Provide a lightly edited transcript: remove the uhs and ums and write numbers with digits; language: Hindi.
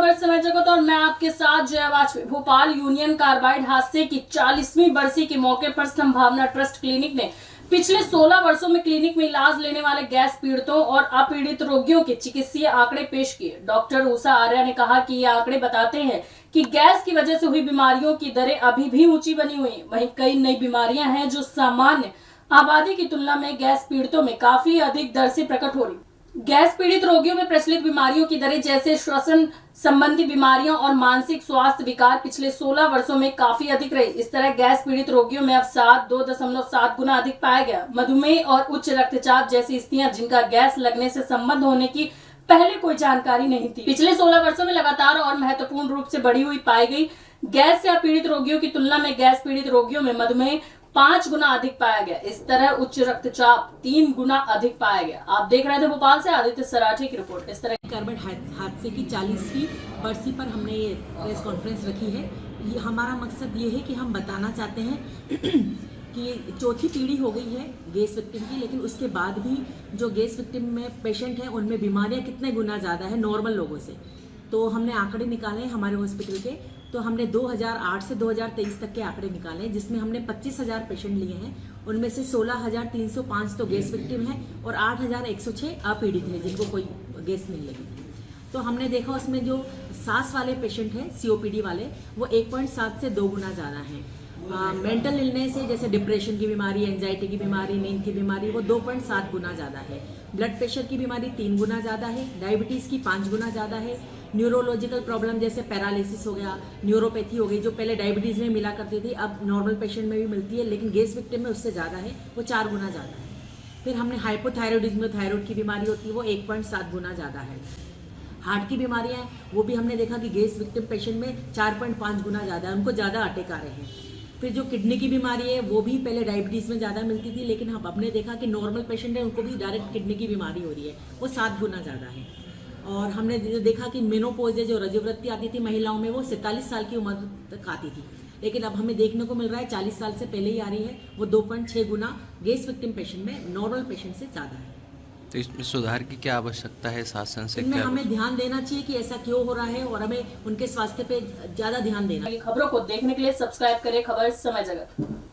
खबर समय जगत और मैं आपके साथ जया वाजपेयी। भोपाल यूनियन कार्बाइड हादसे की 40वीं बरसी के मौके पर संभावना ट्रस्ट क्लिनिक ने पिछले 16 वर्षों में क्लिनिक में इलाज लेने वाले गैस पीड़ितों और अपीड़ित रोगियों के चिकित्सीय आंकड़े पेश किए। डॉक्टर उषा आर्या ने कहा कि ये आंकड़े बताते हैं कि गैस की वजह से हुई बीमारियों की दरें अभी भी ऊंची बनी हुई हैं। वहीं कई नई बीमारियां हैं जो सामान्य आबादी की तुलना में गैस पीड़ितों में काफी अधिक दर से प्रकट हो रही। गैस पीड़ित रोगियों में प्रचलित बीमारियों की दरें जैसे श्वसन संबंधी बीमारियों और मानसिक स्वास्थ्य विकार पिछले 16 वर्षों में काफी अधिक रही। इस तरह गैस पीड़ित रोगियों में अब 2.7 गुना अधिक पाया गया। मधुमेह और उच्च रक्तचाप जैसी स्थितियां जिनका गैस लगने से संबंध होने की पहले कोई जानकारी नहीं थी, पिछले 16 वर्षों में लगातार और महत्वपूर्ण रूप से बढ़ी हुई पाई गई। गैस से पीड़ित रोगियों की तुलना में गैस पीड़ित रोगियों में मधुमेह 5 गुना अधिक पाया गया। इस तरह उच्च रक्तचाप 3 गुना अधिक पाया गया। आप देख रहे थे भोपाल से आदित्य सराठी की रिपोर्ट। इस तरह कार्बाइड हादसे की 40वीं बरसी पर हमने ये प्रेस कॉन्फ्रेंस रखी है। ये हमारा मकसद ये है कि हम बताना चाहते हैं कि चौथी पीढ़ी हो गई है गैस विक्टिम की, लेकिन उसके बाद भी जो गैस विक्टिम में पेशेंट हैं उनमें बीमारियां कितने गुना ज़्यादा है नॉर्मल लोगों से। तो हमने आंकड़े निकाले हैं हमारे हॉस्पिटल के। तो हमने 2008 से 2023 तक के आंकड़े निकाले हैं, जिसमें हमने 25,000 पेशेंट लिए हैं। उनमें से 16,305 तो गैस विक्टिम है और 8,106 अपीड़ित हैं जिनको कोई गैस नहीं लगी। तो हमने देखा उसमें जो सांस वाले पेशेंट हैं COPD वाले वो 1.7 से 2 गुना ज़्यादा हैं। मेंटल इलनेस है जैसे डिप्रेशन की बीमारी, एंजाइटी की बीमारी, नींद की बीमारी वो 2.7 गुना ज़्यादा है। ब्लड प्रेशर की बीमारी 3 गुना ज़्यादा है। डायबिटीज़ की 5 गुना ज़्यादा है। न्यूरोलॉजिकल प्रॉब्लम जैसे पैरालिसिस हो गया, न्यूरोपैथी हो गई, जो पहले डायबिटीज़ में मिला करती थी अब नॉर्मल पेशेंट में भी मिलती है, लेकिन गैस विक्टिम में उससे ज़्यादा है, वो 4 गुना ज़्यादा है। फिर हमने हाइपोथायरॉइडिज्म, थायराइड की बीमारी होती है वो 1.7 गुना ज़्यादा है। हार्ट की बीमारियां हैं वो भी हमने देखा कि गैस विक्टिम पेशेंट में 4.5 गुना ज़्यादा है, उनको ज़्यादा अटैक आ रहे हैं। फिर जो किडनी की बीमारी है वो भी पहले डायबिटीज़ में ज़्यादा मिलती थी, लेकिन हम हमने देखा कि नॉर्मल पेशेंट है उनको भी डायरेक्ट किडनी की बीमारी हो रही है, वो 7 गुना ज़्यादा है। और हमने देखा कि मेनोपॉज है जो रजोवृत्ति आती थी महिलाओं में वो 47 साल की उम्र तक आती थी, लेकिन अब हमें देखने को मिल रहा है 40 साल से पहले ही आ रही है, वो 2.6 गुना गैस विक्टिम पेशेंट में नॉर्मल पेशेंट से ज़्यादा है। तो इसमें सुधार की क्या आवश्यकता है शासन से? इनमें हमें ध्यान देना चाहिए कि ऐसा क्यों हो रहा है और हमें उनके स्वास्थ्य पे ज़्यादा ध्यान देना। खबरों को देखने के लिए सब्सक्राइब करें खबर समय जगत।